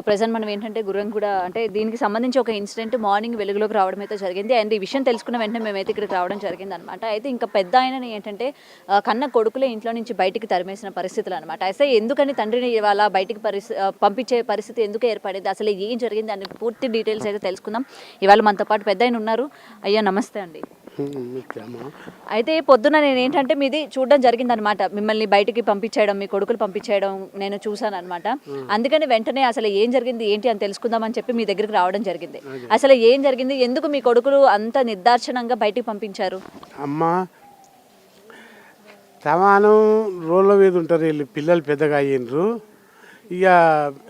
Present మనం ఏంటంటే గుర్రంగూడ అంటే దీనికి సంబంధించి ఒక ఇన్సిడెంట్ మార్నింగ్ వెలుగులోకి రావడం అయితే జరిగింది. అండ్ ఈ విషయం తెలుసుకున్న వెంటనే మేమైతే ఇక్కడికి రావడం జరిగిందనమాట. అయితే ఇంకా పెద్ద ఆయనని ఏంటంటే కన్న కొడుకులే ఇంట్లో నుంచి బయటికి తరిమేసిన పరిస్థితులు అనమాట. అయితే ఎందుకని తండ్రిని ఇవాళ బయటికి పంపించే పరిస్థితి ఎందుకు ఏర్పడింది, అసలు ఏం జరిగింది అని పూర్తి డీటెయిల్స్ అయితే తెలుసుకుందాం. ఇవాళ మనతో పాటు పెద్ద ఆయన ఉన్నారు. అయ్యా నమస్తే అండి. అయితే పొద్దున నేను ఏంటంటే మీది చూడడం జరిగిందనమాట. మిమ్మల్ని బయటికి పంపించేయడం, మీ కొడుకులు పంపించేయడం నేను చూసాను అనమాట. అందుకని వెంటనే అసలు ఏం జరిగింది ఏంటి అని తెలుసుకుందామని చెప్పి మీ దగ్గరికి రావడం జరిగింది. అసలు ఏం జరిగింది, ఎందుకు మీ కొడుకులు అంత నిర్దాక్షిణంగా బయటికి పంపించారు? అమ్మా సమానం రోడ్ల మీద ఉంటారు వీళ్ళు, పిల్లలు పెద్దగా అయ్యిండ్రు ఇక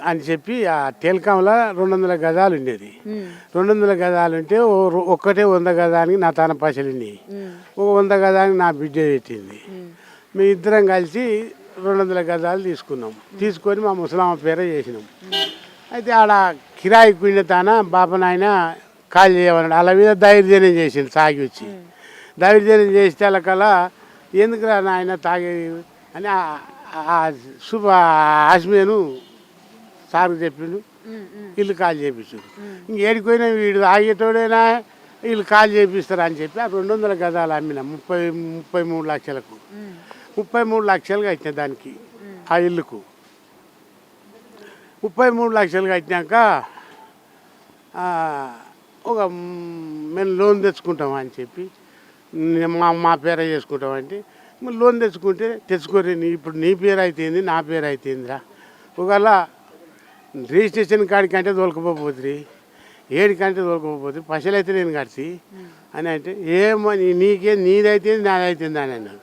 అని చెప్పి ఆ టెలికాంలో 200 గజాలు ఉండేది. 200 గజాలు ఉంటే ఒక్కటే 100 గజానికి నా తాన పైసలు ఉన్నాయి. 100 గజానికి నా బిడ్డ పెట్టింది. మేము ఇద్దరం కలిసి 200 గజాలు తీసుకున్నాం. తీసుకొని మా ముసలామ పేరే చేసినాం. అయితే ఆడ కిరాయి పిండి తాన బాపనాయన కాల్ చేయమన్నాడు. అలా మీద దైర్జన్యం చేసిండు. తాగి వచ్చి దైర్జన్యం చేస్తే వాళ్ళకల్లా ఎందుకు నాయన తాగే అని ఆస్మేను సార్కు చెప్పిండు. వీళ్ళు కాల్ చేయించు. ఇంకేడిపోయినా వీడు ఆగేటోడైనా వీళ్ళు కాల్ చేపిస్తారు అని చెప్పి ఆ 200 గజాలు అమ్మిన 33 లక్షలకు 33 లక్షలు కట్టిన దానికి ఆ ఇల్లుకు 33 లక్షలు కట్టినాక ఒక మేము లోన్ తెచ్చుకుంటాం అని చెప్పి మా పేర చేసుకుంటామంటే లోన్ తెచ్చుకోరే ఇప్పుడు నీ పేరు అయితేంది నా పేరు అయితేందిరా ఒకవేళ రిజిస్ట్రేషన్ కాడికంటే తోలుకపోతుంది ఏడికంటే తోలుకపోతుంది పైసలు అయితే నేను కడిచి అని అంటే ఏమో నీదైతే నాదైతుంది అని అన్నాడు.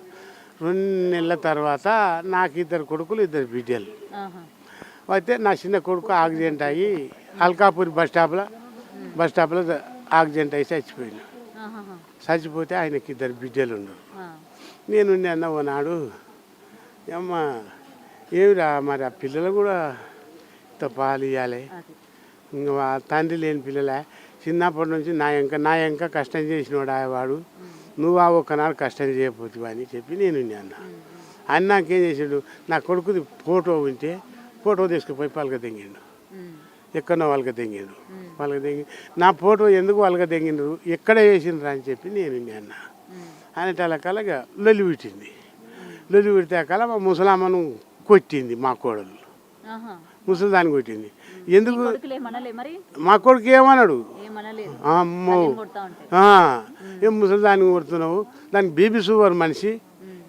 2 నెలల తర్వాత నాకు 2 కొడుకులు 2 బిడ్డలు. అయితే నా చిన్న కొడుకు యాక్సిడెంట్ అయ్యి అల్కాపూర్ బస్ స్టాప్లో యాక్సిడెంట్ అయ్యి చచ్చిపోయినా. చచ్చిపోతే ఆయనకి 2 బిడ్డలు ఉన్నారు. నేను అన్న ఓనాడు అమ్మ ఏమిరా మరి ఆ పిల్లలు కూడా ఇంత పాలు ఇవ్వాలి, ఇంకా తండ్రి లేని పిల్లలే చిన్నప్పటి నుంచి నా ఇంకా కష్టం చేసినవాడు వాడు, నువ్వు ఆ ఒక్కనాడు కష్టం చేయకపోతువు అని చెప్పి నేను అన్న నాకేం చేసాడు, నా కొడుకుది ఫోటో ఉంటే ఫోటో తీసుకుపోయి పలక తెంగిండు. ఎక్కడో వాళ్ళకి తెంగిండు. నా ఫోటో ఎందుకు వాళ్ళకి తెంగిండ్రు, ఎక్కడ వేసిండ్రు అని చెప్పి నేను అన్న అనేటలకలగా లొల్లి పెట్టింది. లొల్లి పెడితే కల మా ముసలామ్మను కొట్టింది. మా కోడలు ముసలిదాన్ని కొట్టింది. ఎందుకు మా కొడుకు ఏమన్నాడు, అమ్మో ఏం ముసలిదాన్ని కొడుతున్నావు, దానికి బీబీ షుగర్ మనిషి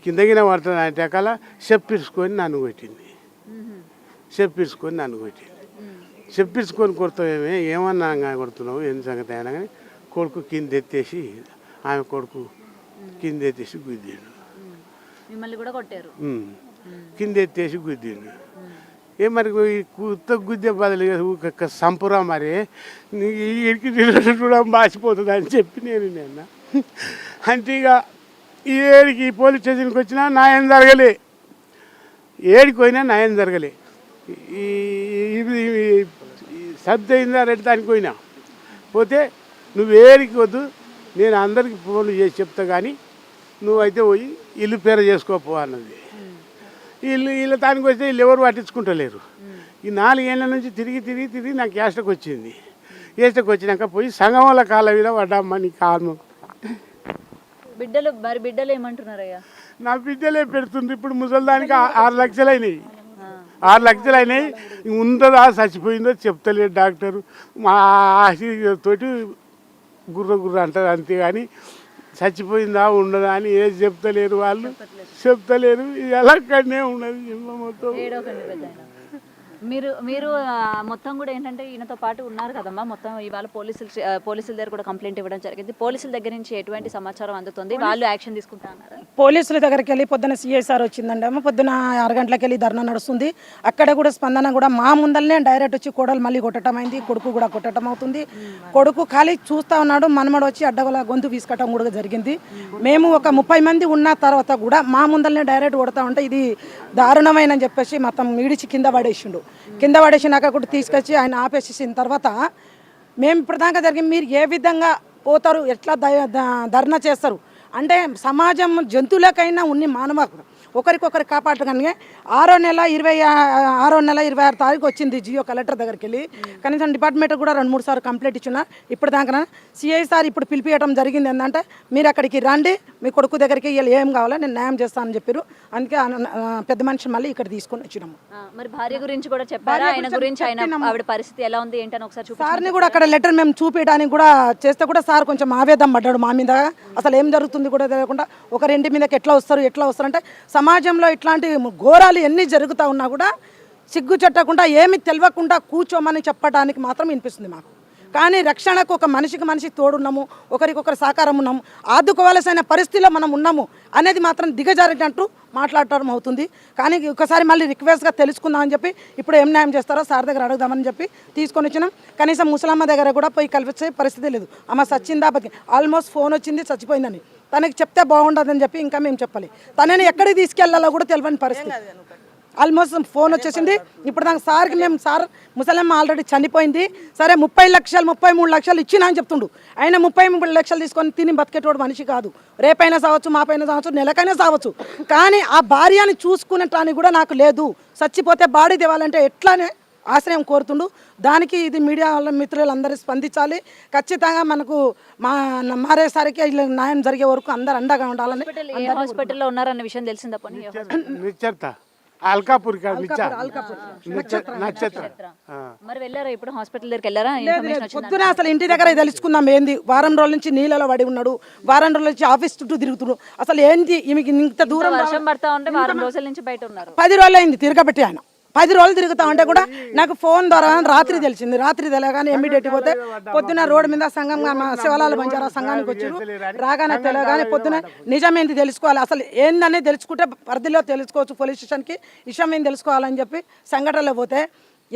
కిందగిన పడుతుంది అంటే కల చెప్పించుకొని నన్ను కొట్టింది. చెప్పించుకొని కొడతావేమే, ఏమన్నా కొడుతున్నావు ఎందుకు సంగతి అయినా కానీ కొడుకు కింద ఎత్తేసి ఆమె కొడుకు కింద ఎత్తేసి గుద్దిండు. కింద ఎత్తేసి గుద్దిండు. ఏ మరి కొత్త గుద్దే బదులు సంపురా మరి ఇడికి కూడా మాసిపోతుంది అని చెప్పి నేను అంటే ఇక ఏడికి పోలీస్ స్టేషన్కి వచ్చినా న్యాయం జరగలే, ఏడికి పోయినా న్యాయం జరగలే. ఈ సర్ది అయిందా రెడ్డి దానికి పోయినా పోతే నువ్వు ఏడికి వద్దు, నేను అందరికి ఫోన్లు చేసి చెప్తా కానీ నువ్వైతే పోయి ఇల్లు పేర చేసుకోపో అన్నది. వీళ్ళ దానికి వస్తే వీళ్ళు ఎవరు పట్టించుకుంటలేరు. ఈ 4 ఏళ్ళ నుంచి తిరిగి నాకు యాస్టకు వచ్చింది. యాస్టకు వచ్చినాక పోయి సంఘం వాళ్ళ కాళ్ళ మీద పడ్డామ్మా నీ కారణం. బిడ్డలు ఏమంటున్నారయ్యా? నా బిడ్డలే పెడుతుంది. ఇప్పుడు ముసలిదానికి 6 లక్షలు అయినాయి. 6 లక్షలు అయినాయి. ఉంటుందా చచ్చిపోయిందో చెప్తలేదు డాక్టరు. మా తోటి గుర్ర అంటారు అంతే కానీ చచ్చిపోయిందా ఉండదా అని ఏది చెప్తలేరు వాళ్ళు, చెప్తలేరు. ఎలా కన్నే ఉన్నది మొత్తం. మీరు మొత్తం కూడా ఏంటంటే ఈయనతో పాటు ఉన్నారు కదమ్మా. మొత్తం ఇవాళ పోలీసుల దగ్గర కూడా కంప్లైంట్ ఇవ్వడం జరిగింది. పోలీసుల దగ్గర నుంచి ఎటువంటి సమాచారం అందుతుంది, వాళ్ళు యాక్షన్ తీసుకుంటున్నారు? పోలీసుల దగ్గరికి వెళ్ళి పొద్దున సిఐసార్ వచ్చిందండి అమ్మ. పొద్దున 6 గంటలకు వెళ్ళి ధర్నా నడుస్తుంది. అక్కడ కూడా స్పందన కూడా మా ముందరనే డైరెక్ట్ వచ్చి కోడలు మళ్ళీ కొట్టడం అయింది, కొడుకు కూడా కొట్టడం అవుతుంది. కొడుకు ఖాళీ చూస్తూ ఉన్నాడు, మనమడు వచ్చి అడ్డగల గొంతు వీసుకోవటం కూడా జరిగింది. మేము ఒక 30 మంది ఉన్న తర్వాత కూడా మా ముందరనే డైరెక్ట్ కొడతా ఉంటే ఇది దారుణమైన చెప్పేసి మొత్తం ఈడిచి కింద పడేసిండు. కింద పడేసినాక కూడా తీసుకొచ్చి ఆయన ఆపేసేసిన తర్వాత మేము ఇప్పటిదాకా జరిగింది, మీరు ఏ విధంగా పోతారు, ఎట్లా ధర్నా చేస్తారు అంటే సమాజం జంతువులకైనా ఉన్ని మానవ ఒకరికొకరు కాపాడగానే 6వ నెల 26 తారీఖు వచ్చింది జియో కలెక్టర్ దగ్గరికి వెళ్ళి. కనీసం డిపార్ట్మెంట్ కూడా 2-3 సార్లు కంప్లైంట్ ఇచ్చిన. ఇప్పుడు దాకా సిఐ సార్ ఇప్పుడు పిలిపియడం జరిగింది. ఏంటంటే మీరు అక్కడికి రండి, మీ కొడుకు దగ్గరికి ఏం కావాలో నేను న్యాయం చేస్తానని చెప్పారు. అందుకే పెద్ద మనిషి మళ్ళీ ఇక్కడ తీసుకొని వచ్చినాము. మరి భార్య గురించి కూడా చెప్పారా? ఆయన గురించి ఆవిడ పరిస్థితి ఎలా ఉంది ఏంటని ఒకసారి చూపించండి. సార్ని కూడా అక్కడ లెటర్ మేము చూపించడానికి కూడా చేస్తే కూడా సార్ కొంచెం ఆవేదం పడ్డాడు మా మీద. అసలు ఏం జరుగుతుంది కూడా తెలియకుండా ఒకరింటి మీదకి ఎట్లా వస్తారు అంటే సమాజంలో ఇట్లాంటి ఘోరాలు ఎన్ని జరుగుతూ ఉన్నా కూడా సిగ్గు చెట్టకుండా ఏమి తెలియకుండా కూర్చోమని చెప్పడానికి మాత్రం వినిపిస్తుంది మాకు. కానీ రక్షణకు ఒక మనిషి తోడున్నాము, ఒకరికొకరు సహకారం ఉన్నాము, ఆదుకోవాల్సిన పరిస్థితిలో మనం ఉన్నాము అనేది మాత్రం దిగజారినట్టు మాట్లాడటం అవుతుంది. కానీ ఒకసారి మళ్ళీ రిక్వెస్ట్గా తెలుసుకుందామని చెప్పి ఇప్పుడు ఏం న్యాయం చేస్తారో సార్ దగ్గర అడుగుదామని చెప్పి తీసుకొని వచ్చినాం. కనీసం ముసలమ్మ దగ్గర కూడా పోయి కలిపించే పరిస్థితి లేదు. ఆమె సచ్చిందా ఆల్మోస్ట్ ఫోన్ వచ్చింది చచ్చిపోయిందని తనకి చెప్తే బాగుండదని చెప్పి ఇంకా మేము చెప్పాలి. తనని ఎక్కడికి తీసుకెళ్లాలో కూడా తెలియని పరిస్థితి. ఆల్మోస్ట్ ఫోన్ వచ్చేసింది. ఇప్పుడు దానికి సార్కి మేము సార్ ముసలమ్మ ఆల్రెడీ చనిపోయింది, సరే 30 లక్షలు 33 లక్షలు ఇచ్చినా అని చెప్తుండు. ఆయన 33 లక్షలు తీసుకొని తిని బతికేటోడు మనిషి కాదు. రేపైనా సావచ్చు, మాపైనా సావచ్చు, నెలకైనా సావచ్చు. కానీ ఆ భార్యని చూసుకునేటానికి కూడా నాకు లేదు. చచ్చిపోతే బాడీ తేవాలంటే ఎట్లానే ఆశ్రయం కోరుతుండు. దానికి ఇది మీడియా వాళ్ళ మిత్రులందరూ స్పందించాలి. ఖచ్చితంగా మనకు మారేసరికి ఇలా న్యాయం జరిగే వరకు అందరు అండగా ఉండాలని. హాస్పిటల్లో ఉన్నారన్న విషయం తెలిసిందా? అల్కాపూర్ నక్షత్ర. మరి వెళ్ళారా ఇప్పుడు హాస్పిటల్ దగ్గరికి వెళ్ళారా? పొద్దున అసలు ఇంటి దగ్గర తెలుసుకుందాం ఏంది. వారం రోజుల నుంచి నీళ్ళలో పడి ఉన్నాడు, వారం రోజుల నుంచి ఆఫీస్ చుట్టూ తిరుగుతున్నాడు. అసలు ఏంది ఈమెకి ఇంత దూరం వర్షం పడతా ఉంటే వారం రోజుల నుంచి బయట ఉన్నారు. 10 రోజులు అయింది తిరగబెట్టి. ఆయన 10 రోజులు తిరుగుతా ఉంటే కూడా నాకు ఫోన్ ద్వారా రాత్రి తెలిసింది. రాత్రి తెలియగానే ఇమ్మీడియట్ పోతే పొద్దున రోడ్డు మీద సంఘం శివలాల బంజారా సంఘానికి వచ్చారు. రాగానే తెలియగానే పొద్దున నిజమేంది తెలుసుకోవాలి, అసలు ఏందనేది తెలుసుకుంటే పరిధిలో తెలుసుకోవచ్చు. పోలీస్ స్టేషన్కి విషయం ఏం తెలుసుకోవాలని చెప్పి సంఘటనలో పోతే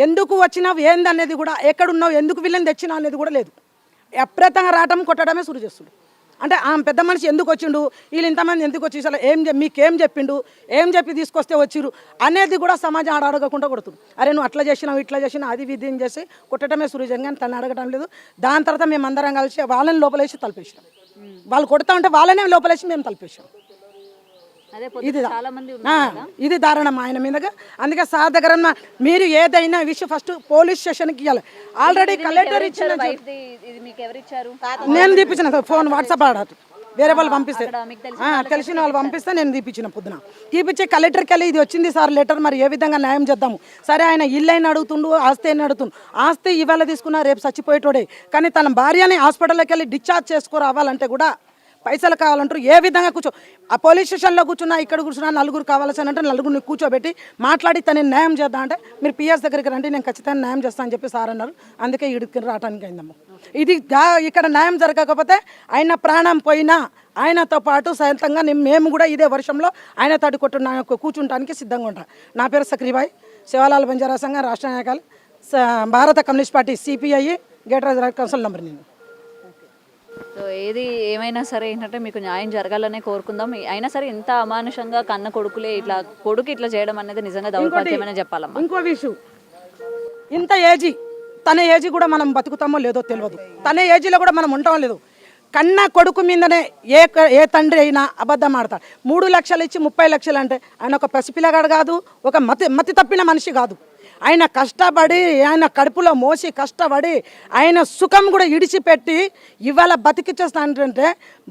ఎందుకు వచ్చినావు ఏందనేది కూడా, ఎక్కడున్నావు, ఎందుకు వీళ్ళని తెచ్చినా అనేది కూడా లేదు. అప్రతంగా రావటం కొట్టడమే సురు చేస్తుండు. అంటే ఆ పెద్ద మనిషి ఎందుకు వచ్చిండు, వీళ్ళు ఇంతమంది ఎందుకు వచ్చి అసలు మీకేం చెప్పిండు, ఏం చెప్పి తీసుకొస్తే వచ్చిరు అనేది కూడా సమాజం అడగకుండా కొడుతుంది. అరే నువ్వు అట్లా చేసినావు ఇట్లా చేసినా అది విధిం చేసి కొట్టడమే సురుజంగా తను అడగడం లేదు. దాని తర్వాత మేము అందరం కలిసి వాళ్ళని లోపలేసి తలపేసినాం. వాళ్ళు కొడతా ఉంటే వాళ్ళనే లోపలేసి మేము తలపేసాం. ఇది దారుణం ఆయన మీదగా. అందుకే సార్ దగ్గర మీరు ఏదైనా విషయం ఫస్ట్ పోలీస్ స్టేషన్కి ఇవ్వాలి. ఆల్రెడీ కలెక్టర్ ఇచ్చిన నేను తీపించిన ఫోన్ వాట్సాప్ ఆడదు వేరే వాళ్ళు పంపిస్తే తెలిసిన వాళ్ళు పంపిస్తే నేను తీపించిన పొద్దున తీపిచ్చి కలెక్టర్కి వెళ్ళి ఇది వచ్చింది సార్ లెటర్, మరి ఏ విధంగా న్యాయం చేద్దాము. సరే ఆయన ఇల్లు అయినా అడుగుతుండు, ఆస్తి అయినా అడుగుతుండు. ఆస్తి ఇవాళ తీసుకున్నా రేపు చచ్చిపోయేటోడే. కానీ తన భార్యని హాస్పిటల్కి వెళ్ళి డిశ్చార్జ్ చేసుకురావాలంటే కూడా పైసలు కావాలంటారు. ఏ విధంగా ఆ పోలీస్ స్టేషన్లో కూర్చున్నా, ఇక్కడ కూర్చున్నా, నలుగురు కావాల్సిన అంటే నలుగురిని కూర్చోబెట్టి మాట్లాడి తను న్యాయం చేద్దాం అంటే మీరు పిఎస్ దగ్గరికి రండి, నేను ఖచ్చితంగా న్యాయం చేస్తానని చెప్పి సార్ అన్నారు. అందుకే ఇడికి రావడానికి అయిందమ్మ. ఇది ఇక్కడ న్యాయం జరగకపోతే ఆయన ప్రాణం పోయినా ఆయనతో పాటు సొంతంగా మేము కూడా ఇదే వర్షంలో ఆయన తడి కూర్చుంటానికి సిద్ధంగా ఉంటాం. నా పేరు సక్రీబాయ్, శివలాల్ బంజారా సంఘం రాష్ట్ర నాయకులు, భారత communist party CPI getter council number. నేను సో ఏది ఏమైనా సరే ఏంటంటే మీకు న్యాయం జరగాలనే కోరుకుందాం. అయినా సరే ఇంత అమానుషంగా కన్న కొడుకులే కొడుకు ఇట్లా చేయడం అనేది నిజంగా దౌర్భాగ్యమనే చెప్పాలమ్మా. ఇంకో విషయం, ఇంత ఏజీ తన ఏజీ కూడా మనం బతుకుతామో లేదో తెలియదు. తన ఏజీలో కూడా మనం ఉంటామో లేదు. కన్న కొడుకు మీదనే ఏ తండ్రి అయినా అబద్ధం ఆడతాడు. 3 లక్షలు ఇచ్చి 30 లక్షలు అంటే ఆయన ఒక పసిపిల్లగాడు కాదు, ఒక మతి తప్పిన మనిషి కాదు. ఆయన కష్టపడి ఆయన కడుపులో మోసి కష్టపడి ఆయన సుఖం కూడా ఇడిచిపెట్టి ఇవాళ బతికిచ్చేస్తానంటే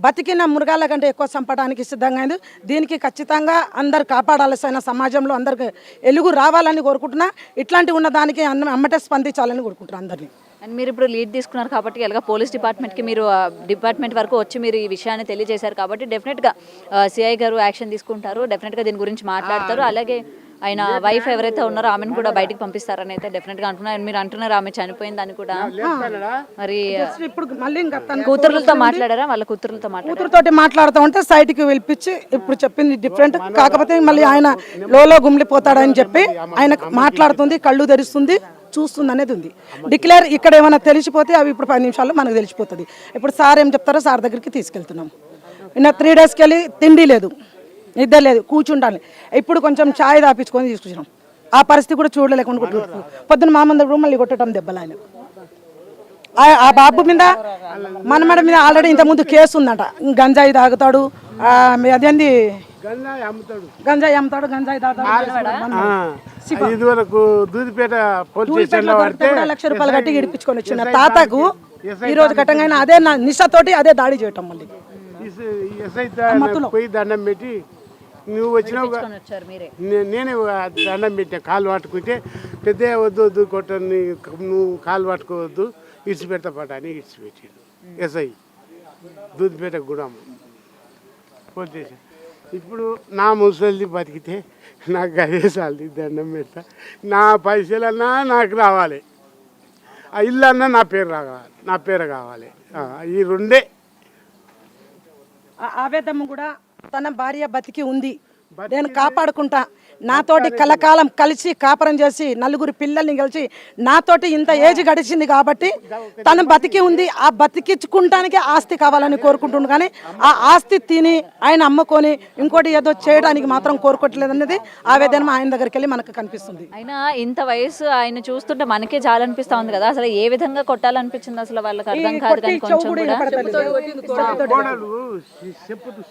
బతికిన మృగాల కంటే ఎక్కువ చంపడానికి సిద్ధంగా అయింది. దీనికి ఖచ్చితంగా అందరు కాపాడాల్సిన సమాజంలో అందరికి ఎలుగు రావాలని కోరుకుంటున్నా. ఇట్లాంటి ఉన్న దానికి అమ్మటే స్పందించాలని కోరుకుంటున్నా అందరినీ. అండ్ మీరు ఇప్పుడు లీడ్ తీసుకున్నారు కాబట్టి ఎలాగ పోలీస్ డిపార్ట్మెంట్కి మీరు డిపార్ట్మెంట్ వరకు వచ్చి మీరు ఈ విషయాన్ని తెలియజేశారు కాబట్టి డెఫినెట్గా సిఐ గారు యాక్షన్ తీసుకుంటారు. డెఫినెట్గా దీని గురించి మాట్లాడతారు. అలాగే ఆయన వైఫ్ ఎవరైతే ఉన్నారో ఆమెను కూడా బయటకు పంపిస్తారని అయితే డెఫినెట్గా అంటున్నారు. మీరు అంటున్నారు ఆమె చనిపోయిందని కూడా. మరి ఇప్పుడు మళ్ళీ కూతురులతో మాట్లాడారా? వాళ్ళ కూతురుతో మాట్లాడుతూ ఉంటే సైట్కి పిలిపించి ఇప్పుడు చెప్పింది డిఫరెంట్. కాకపోతే మళ్ళీ ఆయన లోలో గుమిలిపోతాడని చెప్పి ఆయన మాట్లాడుతుంది, కళ్ళు తెరుస్తుంది, చూస్తుంది అనేది ఉంది. డిక్లేర్ ఇక్కడ ఏమైనా తెలిసిపోతే అవి ఇప్పుడు 10 నిమిషాల్లో మనకు తెలిసిపోతుంది. ఇప్పుడు సార్ ఏం చెప్తారో సార్ దగ్గరికి తీసుకెళ్తున్నాం. నిన్న 3 డేస్కి వెళ్ళి తిండి లేదు, నిద్ర లేదు, కూర్చుంటాను. ఇప్పుడు కొంచెం ఛాయ్ తాపించుకొని తీసుకొచ్చినాం. ఆ పరిస్థితి కూడా చూడలేకుండా పొద్దున్న మా మంది కూడా మళ్ళీ కొట్టడం దెబ్బలు. ఆయన ఆ బాబు మీద మనమడ మీద ఆల్రెడీ ఇంతకుముందు కేసు ఉందంట. గంజాయి తాగుతాడు, అదేంది గంజాయి అమ్ముతాడు. గంజాయి తాగుతాడు. ఇదివరకు దూదిపేట పోలీస్ స్టేషన్ లో పడితే ₹1,00,000 కట్టి ఇడిపించుకొని వచ్చిన తాతకు ఈ రోజు ఘటంగా అదే నిశతోటి అదే దాడి చేయటం. మళ్ళీ ఎస్ఐ పోయి దండం పెట్టి నువ్వు వచ్చినావు వచ్చారు మీరే. నేనే దండం పెట్టా, కాలు పట్టుకుంటే పెద్ద వద్దు కొట్టని, నువ్వు కాలు పట్టుకోవద్దు, ఇడిచిపెడతా పట అని ఇడిచిపెట్టాడు ఎస్ఐ దూదిపేట గుడం పోలీస్ స్టేషన్. ఇప్పుడు నా ముసలిది బతికితే నాకు అదే సాల్ది, దండం పెడతా. నా పైసలన్నా నాకు రావాలి, ఆ ఇల్లు అన్నా నా పేరు కావాలి. ఈ రెండే. ఆవేదమ్మ కూడా తన భార్య బతికి ఉంది, నేను కాపాడుకుంటా, నాతోటి కలకాలం కలిసి కాపురం చేసి నలుగురు పిల్లల్ని కలిసి నాతోటి ఇంత ఏజ్ గడిచింది కాబట్టి తను బతికి ఉంది. ఆ బతికించుకుంటానికి ఆస్తి కావాలని కోరుకుంటుండు, కానీ ఆ ఆస్తి తిని ఆయన అమ్ముకొని ఇంకోటి ఏదో చేయడానికి మాత్రం కోరుకోవట్లేదు అనేది ఆవేదన ఆయన దగ్గరికి వెళ్ళి మనకు కనిపిస్తుంది. అయినా ఇంత వయసు ఆయన చూస్తుంటే మనకే చాలా అనిపిస్తా ఉంది కదా, అసలు ఏ విధంగా కొట్టాలనిపించింది అసలు వాళ్ళకి అర్థం కాదు. కానీ కొంచెం కూడా కోడలు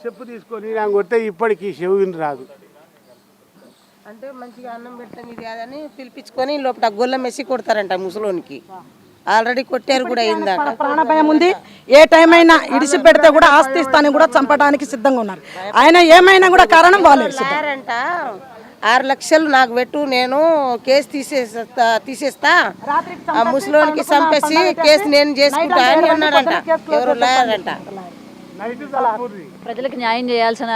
చెప్పు తీసుకొని నాకు కొడితే ఇప్పటికీ చెవిని రాదు. అంటే మంచిగా అన్నం పెట్టని ఇది అని పిలిపించుకొని లోపల గొల్ల మెసి కొడతారంట ముసలోనికి. ఆల్రెడీ కొట్టారు కూడా అయిందాక. ప్రాణభయం ఉంది, ఏ టైం అయినా ఇడిసి పెడితే కూడా ఆస్తి ఇస్తాన్ని కూడా చంపడానికి సిద్ధంగా ఉన్నారు. ఆయన ఏమైనా కూడా కారణం వాళ్ళే. అంట 6 లక్షలు నాకు పెట్టు, నేను కేసు తీసేస్తా, ఆ ముసలోనికి చంపేసి కేసు నేను చేసుకుంటా అని అన్నాడంట. ఎవరు లాయర్ అంట. ప్రజలకు న్యాయం చేయాల్సిన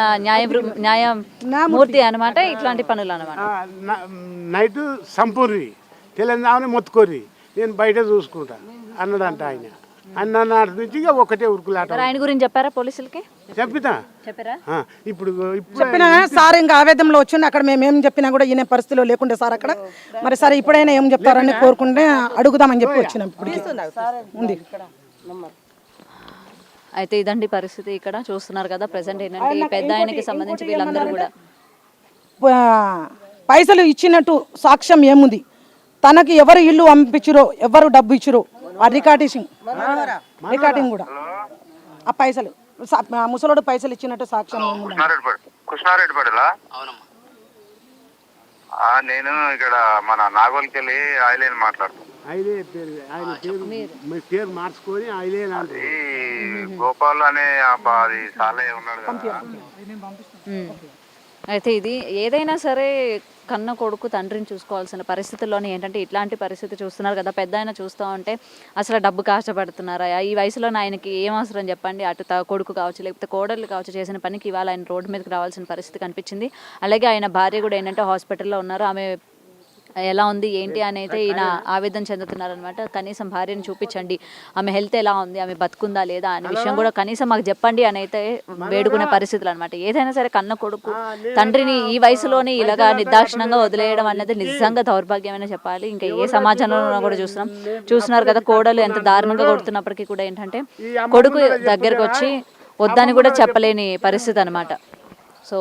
న్యాయమూర్తి అనమాట ఇట్లాంటి పనులు అనమాట. నైట్ సంపూర్రి తెలంగాణ మొత్తుకోర్రి, నేను బయట చూసుకుంటా అన్నాడంట ఆయన. అన్న నాటి నుంచి ఇక ఒకటే ఉరుకులాట. ఆయన గురించి చెప్పారా పోలీసులకి? చెప్పారా? ఇప్పుడు చెప్పినా సార్ ఇంకా ఆవేదనలో వచ్చింది. అక్కడ మేము ఏం చెప్పినా కూడా ఈయన పరిస్థితిలో లేకుండే సార్ అక్కడ. మరి సరే ఇప్పుడైనా ఏం చెప్తారని కోరుకుంటే అడుగుదామని చెప్పి వచ్చినాం. ఇప్పుడు ఉంది. అయితే ఇదండి పరిస్థితి. ఇక్కడ చూస్తున్నారు కదా ప్రెసెంట్ ఏంటంటే ఈ పెద్ద ఆయనకి సంబంధించి వీళ్ళందరూ కూడా పైసలు ఇచ్చినట్టు సాక్ష్యం ఏముంది, తనకి ఎవరు ఇల్లు పంపించరో ఎవరు డబ్బు ఇచ్చిరో ఆ రికార్డింగ్ కూడా ఆ పైసలు ముసలోడు పైసలు ఇచ్చినట్టు సాక్ష్యం ఏముంది. కృష్ణారెడ్డిపేటలా? నేను ఇక్కడ మన నాగోల్కెళ్ళి ఆయిలేని మాట్లాడుతాను. పేరు మార్చుకొని గోపాల్ అనే అది సాలయ్య ఉన్నాడు కదా. అయితే ఇది ఏదైనా సరే కన్న కొడుకు తండ్రిని చూసుకోవాల్సిన పరిస్థితుల్లోనే ఏంటంటే ఇట్లాంటి పరిస్థితి చూస్తున్నారు కదా. పెద్ద ఆయన చూస్తూ ఉంటే అసలు డబ్బు కష్టపడుతున్నారా, ఈ వయసులో ఆయనకి ఏం అవసరం చెప్పండి. అటు కొడుకు కావచ్చు లేకపోతే కోడళ్ళు కావచ్చు, చేసిన పనికి ఇవాళ ఆయన రోడ్డు మీదకి రావాల్సిన పరిస్థితి కనిపించింది. అలాగే ఆయన భార్య కూడా ఏంటంటే హాస్పిటల్లో ఉన్నారు. ఆమె ఎలా ఉంది ఏంటి అని అయితే ఈయన ఆవేదన చెందుతున్నారనమాట. కనీసం భార్యను చూపించండి, ఆమె హెల్త్ ఎలా ఉంది, ఆమె బతుకుందా లేదా అనే విషయం కూడా కనీసం మాకు చెప్పండి అని అయితే వేడుకునే పరిస్థితులు అనమాట. ఏదైనా సరే కన్న కొడుకు తండ్రిని ఈ వయసులోనే ఇలాగా నిర్దాక్షిణంగా వదిలేయడం అనేది నిజంగా దౌర్భాగ్యమైన చెప్పాలి. ఇంకా ఏ సమాజంలో కూడా చూస్తున్నారు కదా, కోడలు ఎంత దారుణంగా కొడుతున్నప్పటికీ కూడా ఏంటంటే కొడుకు దగ్గరకు వచ్చి వద్దని కూడా చెప్పలేని పరిస్థితి అనమాట. సో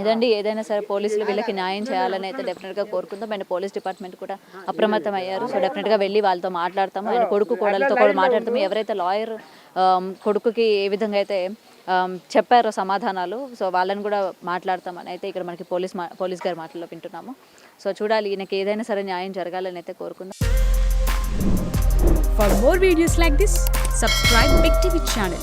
ఇదండి, ఏదైనా సరే పోలీసులు వీళ్ళకి న్యాయం చేయాలని అయితే డెఫినెట్గా కోరుకుందాం. అండ్ పోలీస్ డిపార్ట్మెంట్ కూడా అప్రమత్తం అయ్యారు. సో డెఫినెట్గా వెళ్ళి వాళ్ళతో మాట్లాడతాము. అండ్ కొడుకు కోడలతో కూడా మాట్లాడతాము. ఎవరైతే లాయర్ కొడుకుకి ఏ విధంగా అయితే చెప్పారో సమాధానాలు, సో వాళ్ళని కూడా మాట్లాడతామని అయితే ఇక్కడ మనకి పోలీస్ గారి మాటల్లో వింటున్నాము. సో చూడాలి, ఈయనకి ఏదైనా సరే న్యాయం జరగాలని అయితే కోరుకుందాం. For more videos like this, subscribe Big TV channel.